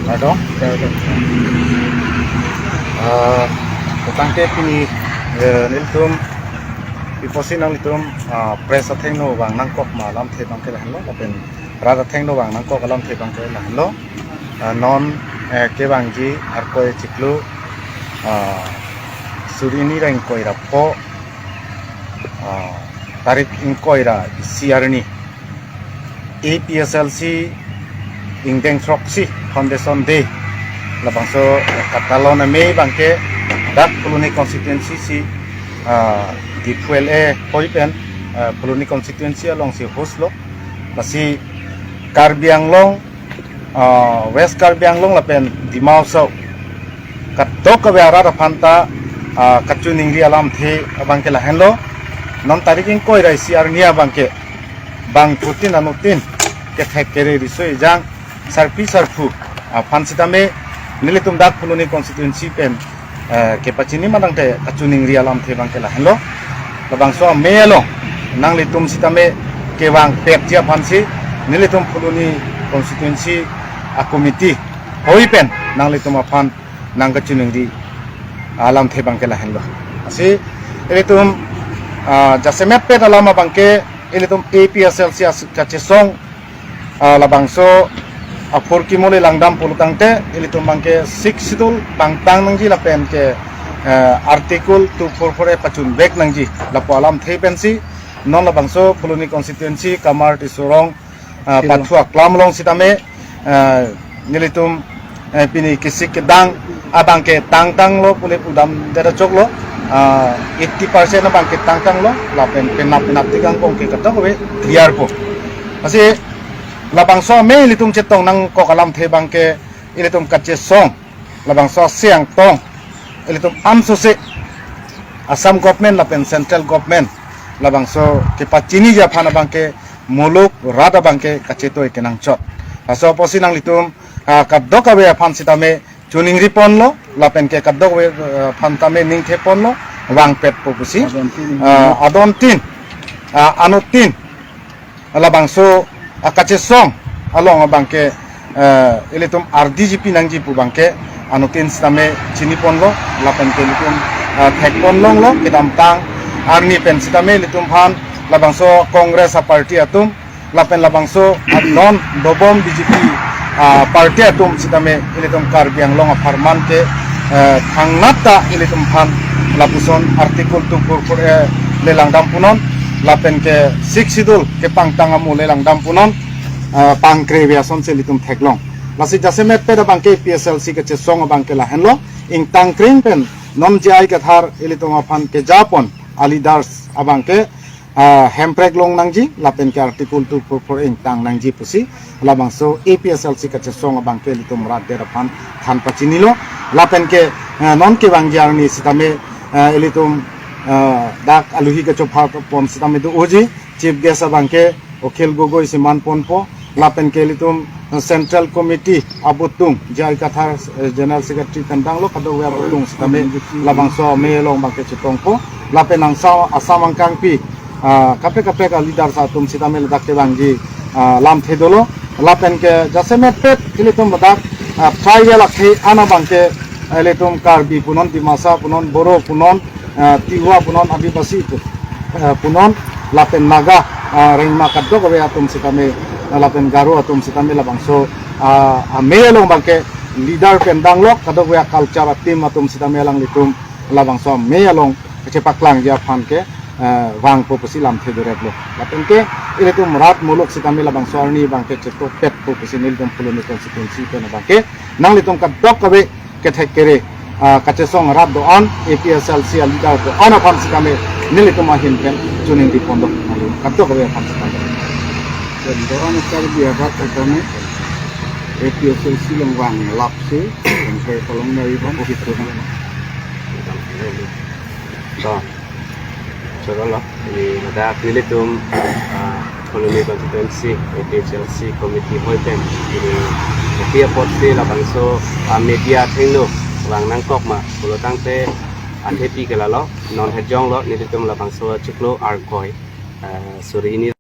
Pardon? Tentang ini niltum iposin ang litum press atheng no wang nangkok malam the bang ke lahlo lapen rada theng no wang nangkok alam the bang ke lahlo non ke bangji ar ko chiklu surini rang koira po tarik in koira siarni APSLC ingdeng troksi foundation day labangso katalona me bangke dak koloni constituency si di FLA poipen koloni constituency along si Hoslo lasi Karbi Anglong West Karbi Anglong lapen di Mausau katok ke arah panta kacuningri alam the bangke lahenlo non tariking koi rai si arnia bangke bang putin anutin ke thekere risoi jang sarpi sarfu fansitame nilitum dak koloni constituency pen ke pacini manang te kacuning ri alam the bangke lahenlo labang so melo nang litum sitame ke wang pek dia fansi nilitum koloni constituency a committee hoipen nang litum afan nang kacuning ri alam the bangke lahenlo asi elitum jasemet pe dalam bangke elitum APSLC kacesong labangso apur kimole langdam pulutang te elitum bangke 6 sidul bangtang nangji lapen ke artikel 244 pacun bek nangji lapo alam the pensi non labangso koloni constituency kamar tisurong pathua klamlong sitame nilitum pini kisik kedang abangke tang lo pule pudam dera choklo 80% na bangke tang lo lapen penap tikang kongke katok we clear po asi labangso me litum chetong nang ko kalam the bangke ilitum kache song labangso siang tong ilitum amsose Assam government lapen central government labangso ke pacini ja phana bangke muluk rada bangke kache to ikenang chot aso posinang litum kadok awe phan sitame chuning ripon lo lapen ke kadok we phan tame ning thepon lo wang pet popusi adon tin anutin labangso akache song along bangke ilitum RDGP nangji pu bangke anutin stame chini ponlo lapen ke litum thek ponlong lo kedam tang arni pen stame litum phan labangso congress party atum lapen labangso non dobom BJP party atum stame ilitum Karbi Anglong farman ke thangnata ilitum phan lapuson artikel 244 lelang dampunon lapen ke 6 sidul ke pangtang amu lelang dampunon pangkre biason selitum theklong lasi jasemet peda bangke PSLC ke chesong bangke lahenlo ing tangkring pen non jai ke thar ilitum afan ke japon alidars abangke hemprek long nangji lapen ke artikel 244 ing tang nangji pusi labangso APSLC ke chesong bangke ilitum rat der afan than pachinilo lapen ke non ke wangjarni sitame ilitum dak aluhi ke chopha pom sitame du oji chief guest abangke okhil gogoi siman ponpo lapen ke litum central committee abutung jai kathar general secretary tandang lo kado we abutung sitame labangso melong bangke chitongpo lapen ang sa asamang kangpi kape ka leader sa tum sitame ladak ke bangji lam thedolo lapen ke jasemet pet litum badak tribal akhe ana bangke litum Karbi punon dimasa punon boro punon tiwa punon adibasi punon lapen naga rengma kaddo gawe atum sitame lapen garu atum sitame labangso melong bangke leader pendang lok kaddo gawe culture team atum sitame lang litum labangso melong kecepak lang dia phan ke wang popusi lam thedorek lo lapen ke ilitum rat muluk sitame labangso arni bangke chetok pet popusi niltum koloni constituency pen bangke nang litum kaddo gawe ke thekere kacesong rat do on APSLC leader do on apam sikame nilitum ahin pen chuning di pondok kadok gawe apam sikame do on Karbi rat atame APSLC long wang lapse ke kolong nai bang gitu so chorolo ini ada nilitum koloni constituency APSLC committee hoipen ini dia potsi labangso media thengno wang nangkok ma pulutang te anthepi kelalo non hejong lo nilitum labangso chiklo arkoi suri ini